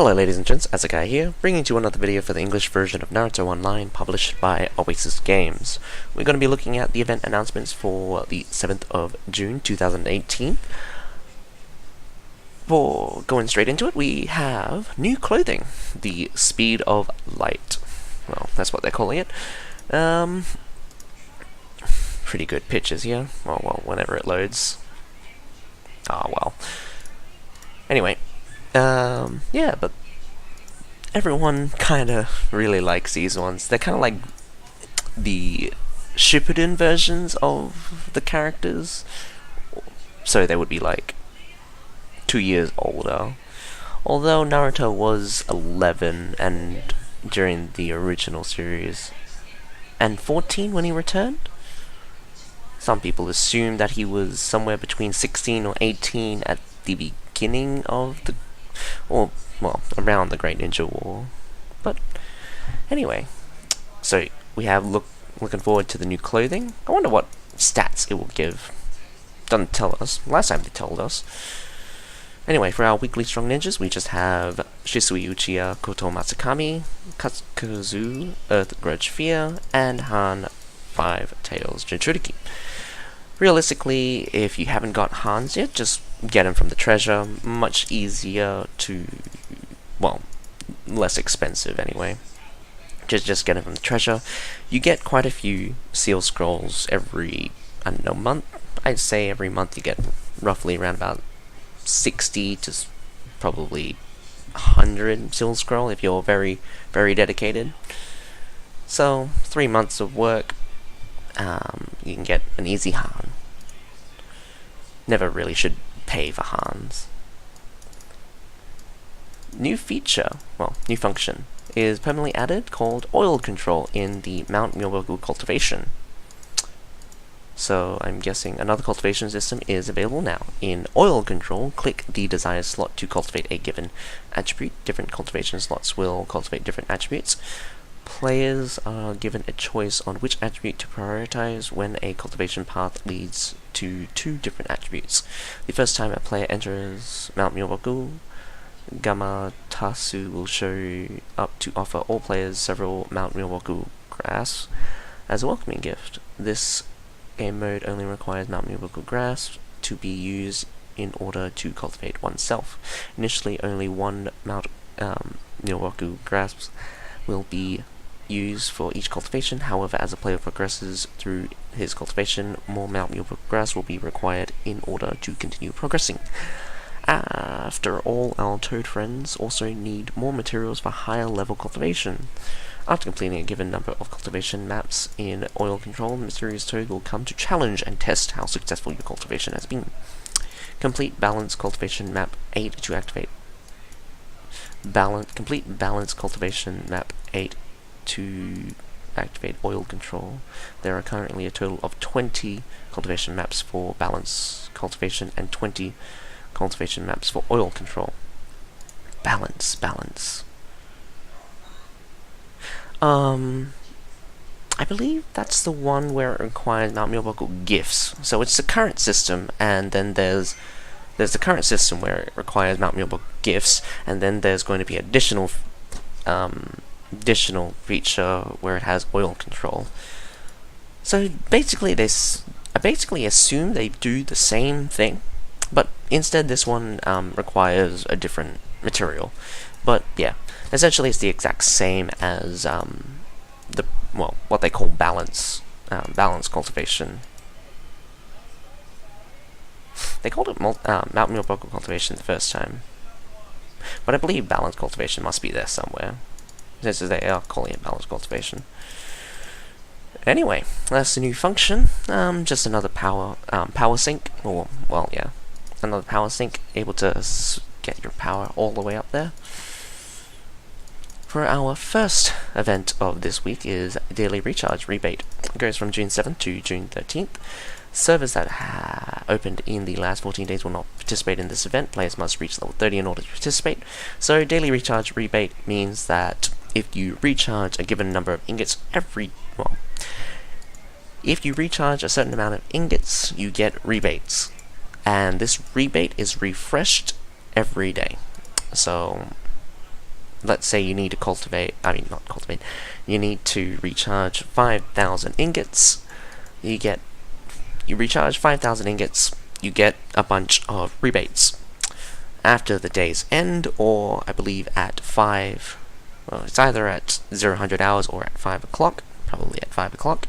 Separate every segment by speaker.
Speaker 1: Hello ladies and gents, Azakai here, bringing you another video for the English version of Naruto Online, published by Oasis Games. We're going to be looking at the event announcements for the 7th of June 2018. For going straight into it, we have new clothing, the Speed of Light. Well, that's what they're calling it. Pretty good pictures here. Oh well, whenever it loads. Ah well. Anyway. Yeah, but everyone kinda really likes these ones. They're kinda like the Shippuden versions of the characters. So they would be like 2 years older. Although Naruto was 11 and during the original series, and 14 when he returned. Some people assume that he was somewhere between 16 or 18 at the beginning of the well, around the Great Ninja War. But anyway, so we have looking forward to the new clothing. I wonder what stats it will give. Doesn't tell us. Last time they told us. Anyway, for our weekly strong ninjas, we just have Shisui Uchiha, Koto Matsukami, Katsuzu, Earth Grudge Fear, and Han 5 Tails Jinchuriki. Realistically, if you haven't got Hans yet, just get him from the treasure. Much easier to, well, less expensive anyway. Just get him from the treasure. You get quite a few seal scrolls every, I don't know, month. I'd say every month you get roughly around about 60 to probably 100 seal scroll if you're very, very dedicated. So, 3 months of work. You can get an easy Han. Never really should pay for Hans. New feature, well, new function, is permanently added called Oil Control in the Mount Myoboku cultivation. So I'm guessing another cultivation system is available now. In Oil Control, click the desired slot to cultivate a given attribute. Different cultivation slots will cultivate different attributes. Players are given a choice on which attribute to prioritize when a cultivation path leads to 2 different attributes. The first time a player enters Mount Myoboku, Gamatasu will show up to offer all players several Mount Myoboku grass as a welcoming gift. This game mode only requires Mount Myoboku grass to be used in order to cultivate oneself. Initially, only 1 Mount Myoboku grass will be used for each cultivation. However, as a player progresses through his cultivation, more Mount Myoboku grass will be required in order to continue progressing. After all, our toad friends also need more materials for higher level cultivation. After completing a given number of cultivation maps in Oil Control, the mysterious toad will come to challenge and test how successful your cultivation has been. Complete Balance Cultivation Map 8 to activate Complete Balance Cultivation Map 8 to activate Oil Control. There are currently a total of 20 cultivation maps for Balance Cultivation and 20 cultivation maps for Oil Control. Balance. I believe that's the one where it requires Mount Myoboku gifts. So it's the current system, and then there's the current system where it requires Mount Myoboku gifts, and then there's going to be additional feature where it has Oil Control. So basically, I basically assume they do the same thing, but instead this one requires a different material. But yeah, essentially it's the exact same as what they call balance cultivation. They called it Mount Myoboku cultivation the first time, but I believe balance cultivation must be there somewhere, since they are calling it balance cultivation. Anyway, that's the new function. Just another power sink, or another power sink, able to get your power all the way up there. For our first event of this week is Daily Recharge Rebate. It goes from June 7th to June 13th. Servers that opened in the last 14 days will not participate in this event. Players must reach level 30 in order to participate. So Daily Recharge Rebate means that if you recharge a given number of ingots if you recharge a certain amount of ingots, you get rebates. And this rebate is refreshed every day. So let's say you need to not cultivate, you need to recharge 5,000 ingots. You recharge 5,000 ingots, you get a bunch of rebates. After the day's end, or I believe at 5, well, it's either at 0-100 hours or at 5 o'clock, probably at 5 o'clock,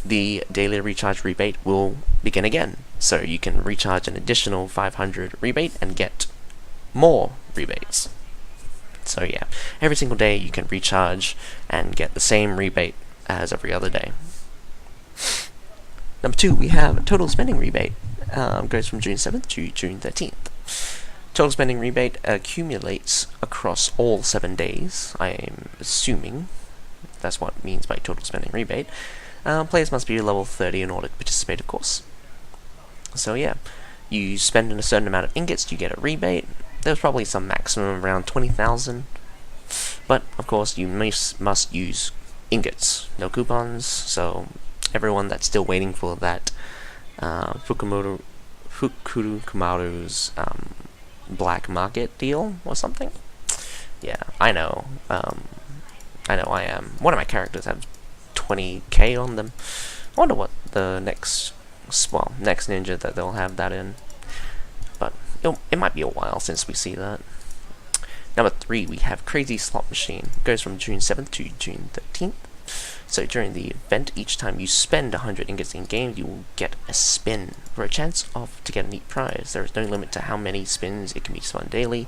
Speaker 1: the daily recharge rebate will begin again. So you can recharge an additional 500 rebate and get more rebates. So yeah, every single day you can recharge and get the same rebate as every other day. Number 2, we have total spending rebate. Goes from June 7th to June 13th. Total spending rebate accumulates across all 7 days. I'm assuming that's what it means by total spending rebate. Players must be level 30 in order to participate, of course. So yeah, you spend a certain amount of ingots, you get a rebate. There's probably some maximum around 20,000, but of course you must use ingots, no coupons. So everyone that's still waiting for that Fukurukumaru's black market deal or something. Yeah, I know. I am. One of my characters have 20k on them. I wonder what the next ninja that they'll have that in. But it might be a while since we see that. Number 3, we have Crazy Slot Machine. It goes from June 7th to June 13th. So during the event, each time you spend 100 ingots in game, you will get a spin for a chance to get a neat prize. There is no limit to how many spins it can be spun daily.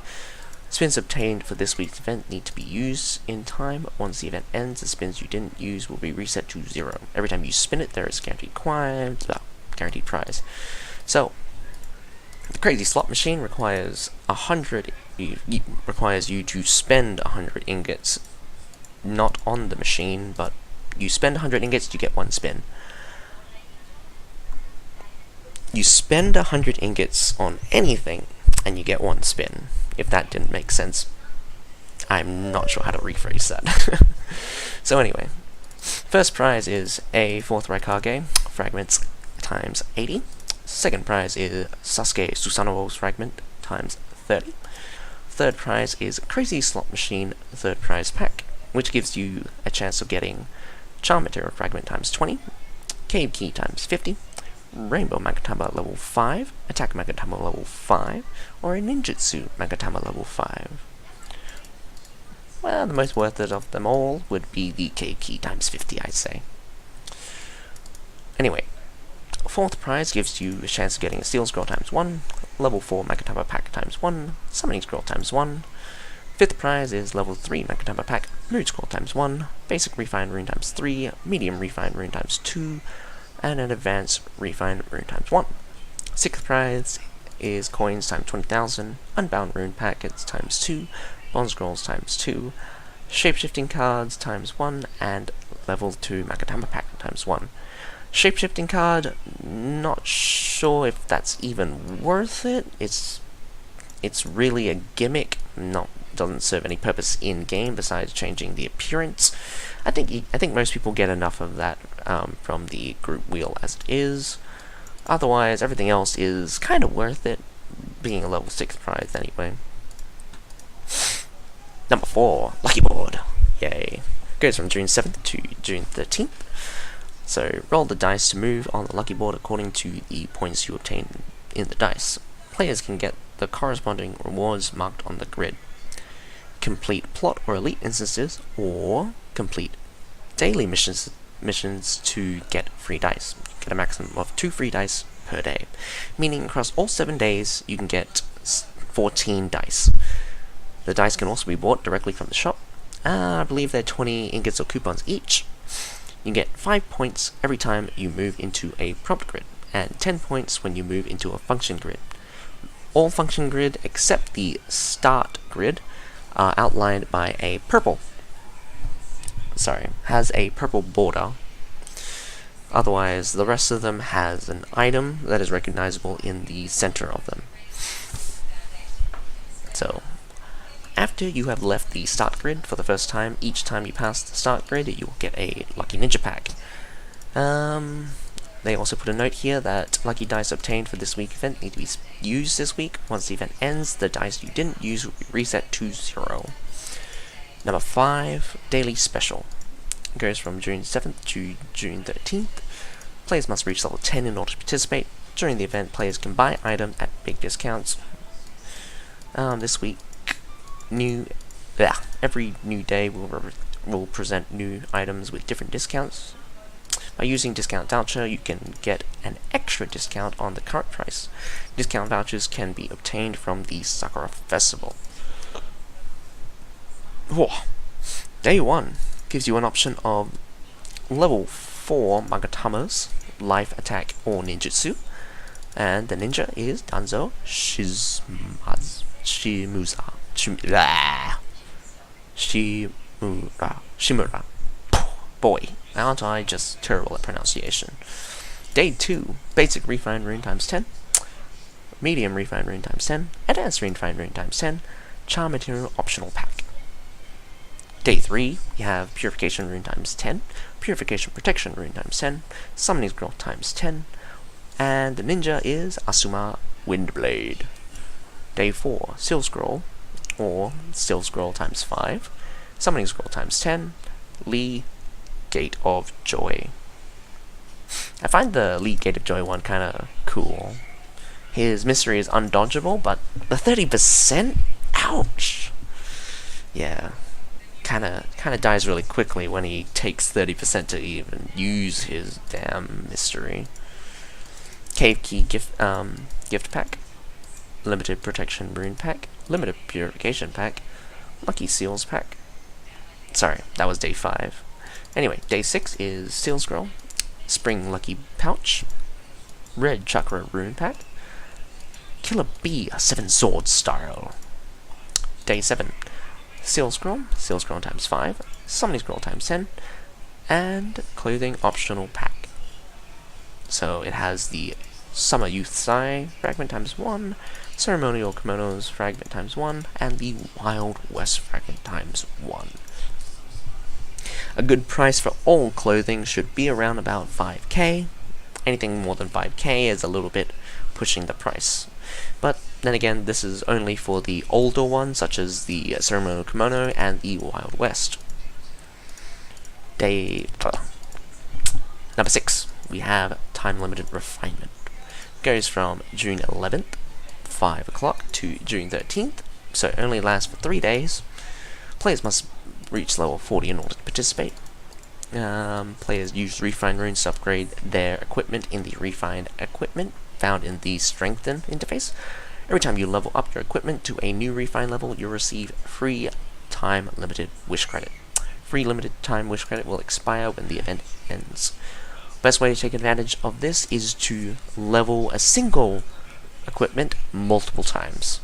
Speaker 1: Spins obtained for this week's event need to be used in time. Once the event ends, the spins you didn't use will be reset to 0. Every time you spin it, there is guaranteed prize. So the Crazy Slot Machine requires requires you to spend 100 ingots, not on the machine, but you spend 100 ingots, you get 1 spin. You spend 100 ingots on anything, and you get 1 spin. If that didn't make sense, I'm not sure how to rephrase that. So anyway, first prize is a 4th Raikage fragments times 80. Second prize is Sasuke Susanoo's fragment times 30. Third prize is Crazy Slot Machine 3rd prize pack, which gives you a chance of getting Charm Material Fragment times 20, Cave Key times 50, Rainbow Magatama level 5, Attack Magatama level 5, or a Ninjutsu Magatama level 5. Well, the most worth it of them all would be the Cave Key times 50, I'd say. Anyway, 4th prize gives you a chance of getting a Steel Scroll times 1, level 4 Magatama pack times 1, Summoning Scroll times 1. 5th prize is level 3 Magatama pack, Mood Scroll times 1, Basic Refined Rune times 3, Medium Refined Rune times 2, and an Advanced Refined Rune times 1. 6th prize is coins times 20,000, Unbound Rune packets times 2, Bond Scrolls times 2, Shapeshifting cards times 1, and level 2 Magatama pack times 1. Shapeshifting card, not sure if that's even worth it. It's really a gimmick, doesn't serve any purpose in game besides changing the appearance. I think most people get enough of that from the group wheel as it is. Otherwise, everything else is kind of worth it, being a level 6 prize anyway. Number 4, Lucky Board. Yay. Goes from June 7th to June 13th. So roll the dice to move on the lucky board according to the points you obtain in the dice. Players can get the corresponding rewards marked on the grid. Complete plot or elite instances, or complete daily missions to get free dice. You get a maximum of 2 free dice per day, meaning across all 7 days you can get 14 dice. The dice can also be bought directly from the shop. I believe they're 20 ingots or coupons each. You get 5 points every time you move into a prompt grid, and 10 points when you move into a function grid. All function grid except the start grid are outlined by a has a purple border. Otherwise, the rest of them has an item that is recognizable in the center of them. So, after you have left the start grid for the first time, each time you pass the start grid, you will get a Lucky Ninja pack. There they also put a note here that lucky dice obtained for this week event need to be used this week. Once the event ends, the dice you didn't use will be reset to 0. Number 5, Daily Special. It goes from June 7th to June 13th. Players must reach level 10 in order to participate. During the event, players can buy items at big discounts. This week, every new day will present new items with different discounts. By using discount voucher, you can get an extra discount on the current price. Discount vouchers can be obtained from the Sakura Festival. Whoa. Day 1 gives you an option of level 4 Magatamas, Life Attack or Ninjutsu, and the ninja is Danzo Shimura. Boy, aren't I just terrible at pronunciation. Day 2, Basic Refined Rune times 10, Medium Refined Rune times 10, Advanced Refined Rune times 10, Charm Material Optional Pack. Day 3, we have Purification Rune times 10, Purification Protection Rune times 10, Summoning Scroll times 10, and the ninja is Asuma Windblade. Day 4, Seal Scroll, or Seal Scroll times 5, Summoning Scroll times 10, Lee Gate of Joy. I find the Lee Gate of Joy one kinda cool. His mystery is undodgeable, but the 30%? Ouch! Yeah. Kinda dies really quickly when he takes 30% to even use his damn mystery. Cave Key gift pack, Limited Protection Rune pack, Limited Purification pack, Lucky Seals pack. Sorry, that was day 5. Anyway, day 6 is Seal Scroll, Spring Lucky Pouch, Red Chakra Rune pack, Killer Bee 7 Sword style. Day 7, Seal Scroll times 5, Summoning Scroll times 10, and Clothing Optional pack. So it has the Summer Youth Sai fragment times 1, Ceremonial Kimonos fragment times 1, and the Wild West fragment times 1. A good price for all clothing should be around about 5k. Anything more than 5k is a little bit pushing the price. But then again, this is only for the older ones, such as the Ceremonial Kimono and the Wild West. Number 6, we have Time Limited Refinement. It goes from June 11th, 5 o'clock, to June 13th, so it only lasts for 3 days. Players must reach level 40 in order to participate. Players use Refined Runes to upgrade their equipment in the Refined Equipment found in the Strengthen interface. Every time you level up your equipment to a new Refined level, you'll receive free time limited wish credit. Free limited time wish credit will expire when the event ends. Best way to take advantage of this is to level a single equipment multiple times.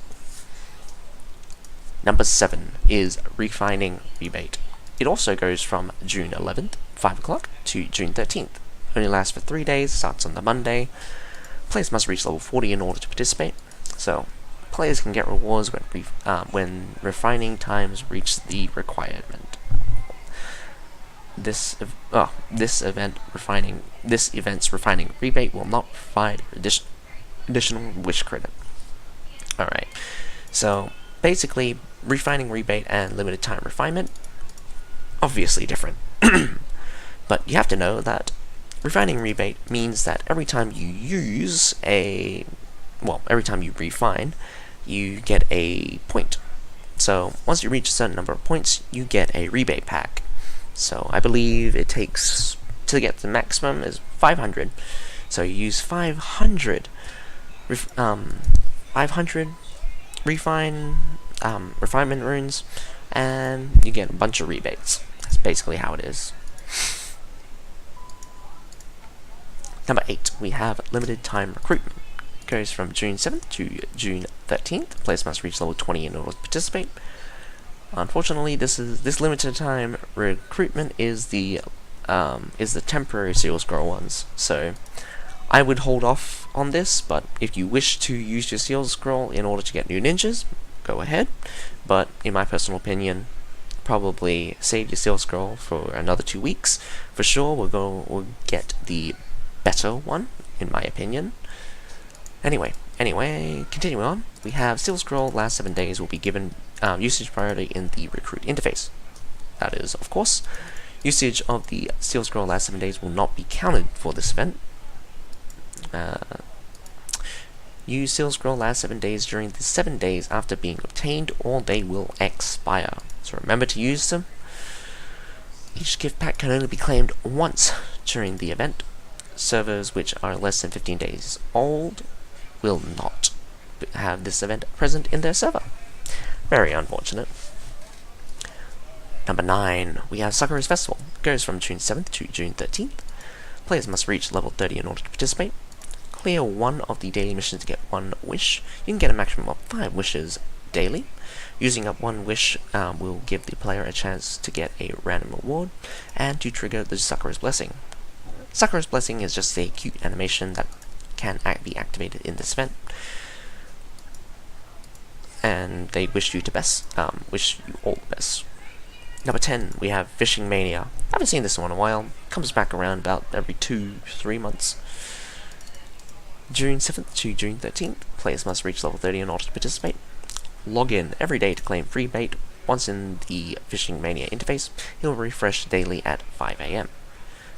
Speaker 1: Number 7 is Refining Rebate. It also goes from June 11th, 5 o'clock, to June 13th. Only lasts for 3 days, starts on the Monday. Players must reach level 40 in order to participate. So, players can get rewards when refining times reach the requirement. This event's refining rebate will not provide additional wish credit. Alright, so basically, refining rebate and limited time refinement, obviously different. But you have to know that refining rebate means that every time you refine, you get a point. So once you reach a certain number of points, you get a rebate pack. So I believe it takes, to get the maximum is 500. So you use 500 refinement runes, and you get a bunch of rebates. That's basically how it is. Number 8, we have Limited Time Recruitment. It goes from June 7th to June 13th. Players must reach level 20 in order to participate. Unfortunately, this limited time recruitment is the temporary Seal Scroll ones. So I would hold off on this, but if you wish to use your Seal Scroll in order to get new ninjas, go ahead. But in my personal opinion, probably save your Seal Scroll for another 2 weeks. For sure, we'll get the better one, in my opinion. Anyway, continuing on, we have Steel Scroll last 7 days will be given usage priority in the Recruit interface. That is, of course, usage of the Steel Scroll last 7 days will not be counted for this event. Use Steel Scroll last 7 days during the 7 days after being obtained, or they will expire. So remember to use them. Each gift pack can only be claimed once during the event. Servers which are less than 15 days old will not have this event present in their server. Very unfortunate. Number 9, we have Sakura's Festival. It goes from June 7th to June 13th. Players must reach level 30 in order to participate. Clear one of the daily missions to get one wish. You can get a maximum of 5 wishes daily. Using up one wish will give the player a chance to get a random reward and to trigger the Sakura's Blessing. Sakura's Blessing is just a cute animation that can be activated in this event, and they wish you all the best. Number 10, we have Fishing Mania. I haven't seen this one in a while. Comes back around about every 2-3 months. June 7th to June 13th, players must reach level 30 in order to participate. Log in every day to claim free bait. Once in the Fishing Mania interface, it will refresh daily at 5 AM.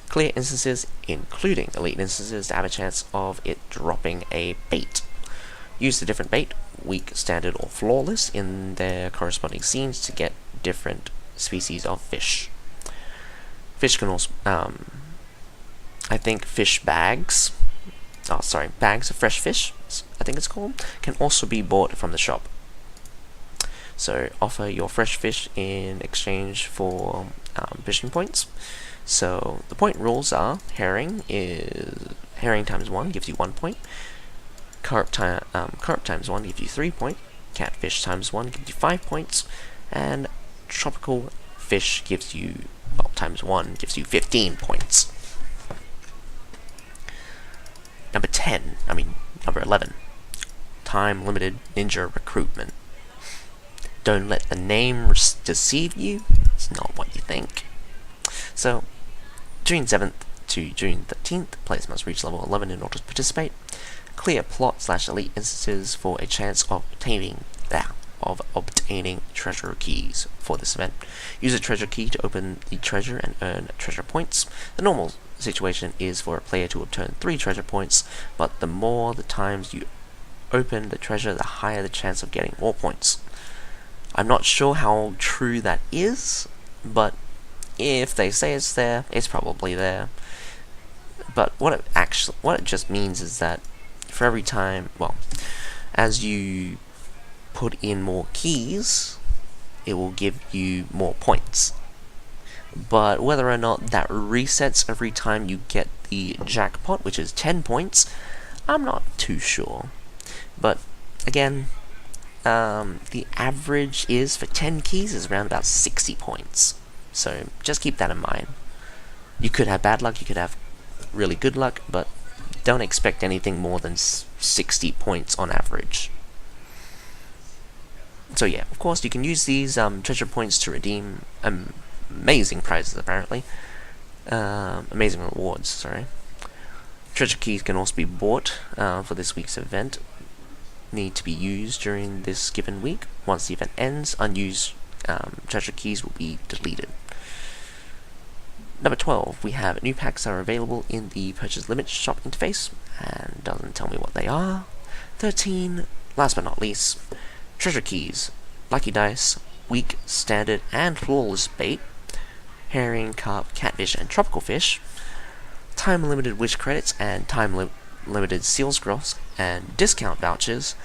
Speaker 1: Clear instances, including elite instances, to have a chance of it dropping a bait. Use the different bait, weak, standard, or flawless, in their corresponding scenes to get different species of fish. Fish can also, I think fish bags, bags of fresh fish, I think it's called, can also be bought from the shop. So offer your fresh fish in exchange for fishing points. So the point rules are: herring times 1 gives you 1 point. Carp times 1 gives you 3 points. Catfish times 1 gives you 5 points, and tropical fish gives you, times 1 gives you 15 points. Number 11, time limited ninja recruitment. Don't let the name deceive you. It's not what you think. So, June 7th to June 13th, players must reach level 11 in order to participate. Clear plot/elite instances for a chance of obtaining treasure keys for this event. Use a treasure key to open the treasure and earn treasure points. The normal situation is for a player to obtain 3 treasure points, but the more the times you open the treasure, the higher the chance of getting more points. I'm not sure how true that is, but if they say it's there, it's probably there. But what it just means is that for every time, as you put in more keys, it will give you more points. But whether or not that resets every time you get the jackpot, which is 10 points, I'm not too sure. But again, the average is for 10 keys is around about 60 points. So just keep that in mind. You could have bad luck, you could have really good luck, but don't expect anything more than 60 points on average. So yeah, of course you can use these treasure points to redeem amazing prizes, apparently. Amazing rewards, sorry. Treasure keys can also be bought for this week's event. Need to be used during this given week. Once the event ends, unused treasure keys will be deleted. Number 12, we have new packs that are available in the purchase limit shop interface, and doesn't tell me what they are. 13, last but not least, treasure keys, lucky dice, weak, standard, and flawless bait, herring, carp, catfish, and tropical fish, time limited wish credits and time limited seal scrolls and discount vouchers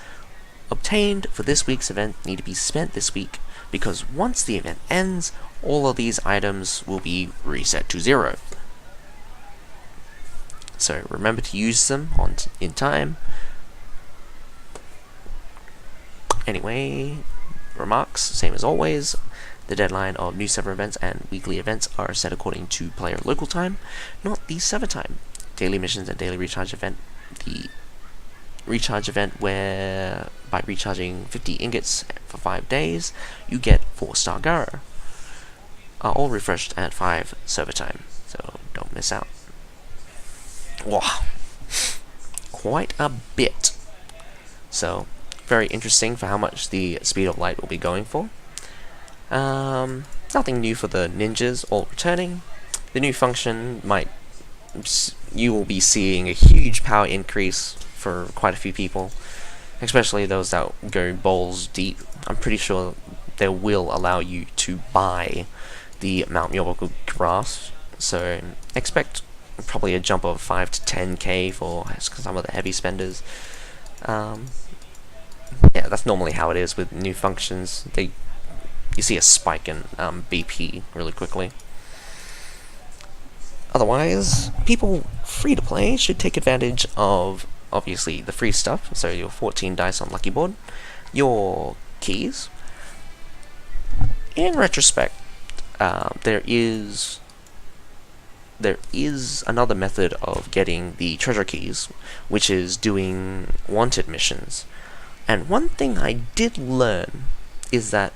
Speaker 1: obtained for this week's event need to be spent this week, because once the event ends, all of these items will be reset to 0. So remember to use them in time. Anyway, remarks, same as always. The deadline of new server events and weekly events are set according to player local time, not the server time. Daily missions and daily recharge event. The recharge event, where by recharging 50 ingots for 5 days, you get 4-star Gara, are all refreshed at 5 server time, so don't miss out. Wow, quite a bit. So, very interesting for how much the speed of light will be going for. Nothing new for the ninjas, all returning. The new function you will be seeing a huge power increase for quite a few people, especially those that go balls deep. I'm pretty sure they will allow you to buy the Mount Myoboku grass, so expect probably a jump of 5 to 10k for some of the heavy spenders. Yeah, that's normally how it is with new functions. You see a spike in BP really quickly. Otherwise, people free to play should take advantage of obviously the free stuff. So your 14 dice on Lucky Board, your keys. In retrospect, there is another method of getting the treasure keys, which is doing wanted missions. And one thing I did learn is that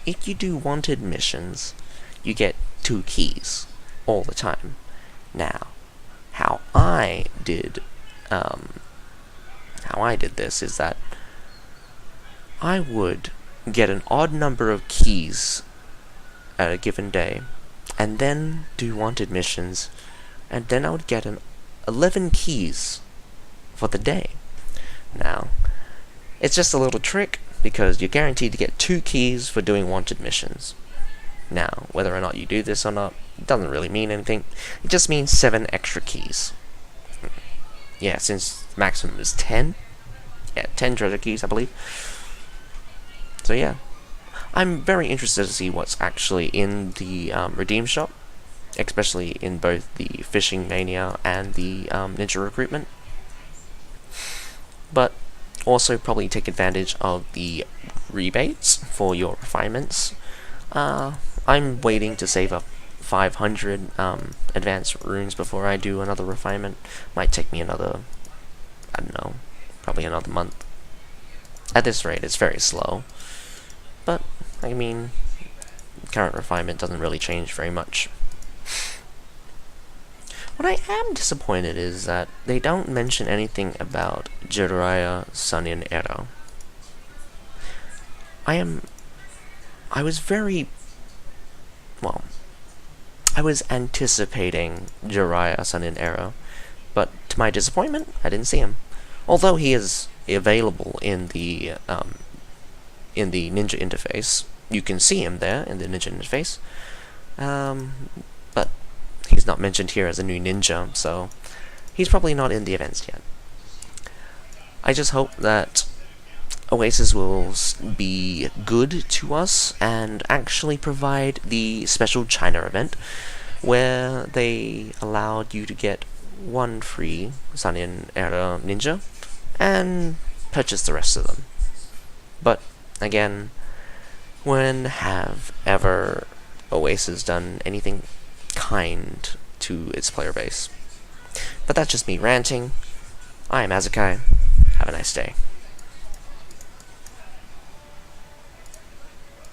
Speaker 1: if you do wanted missions, you get 2 keys all the time. Now, how I did this is that I would get an odd number of keys at a given day, and then do wanted missions, and then I would get 11 keys for the day. Now, it's just a little trick, because you're guaranteed to get 2 keys for doing wanted missions. Now, whether or not you do this or not, doesn't really mean anything. It just means 7 extra keys. Yeah, since maximum is 10. Yeah, 10 treasure keys, I believe. So yeah, I'm very interested to see what's actually in the Redeem shop, especially in both the Fishing Mania and the Ninja Recruitment. But also probably take advantage of the rebates for your refinements. I'm waiting to save up 500 advanced runes before I do another refinement. Might take me another, I don't know, probably another month. At this rate, it's very slow. But, I mean, current refinement doesn't really change very much. What I am disappointed is that they don't mention anything about Jiraiya Sanin Era. I was anticipating Jiraiya Sanin Era, but to my disappointment, I didn't see him. Although he is available in the ninja interface, you can see him there in the ninja interface. But he's not mentioned here as a new ninja, so he's probably not in the events yet. I just hope that Oasis will be good to us and actually provide the special China event where they allowed you to get 1 free Sanin Era ninja and purchase the rest of them. But again, when have ever Oasis done anything kind to its player base? But that's just me ranting. I am Azakai. Have a nice day.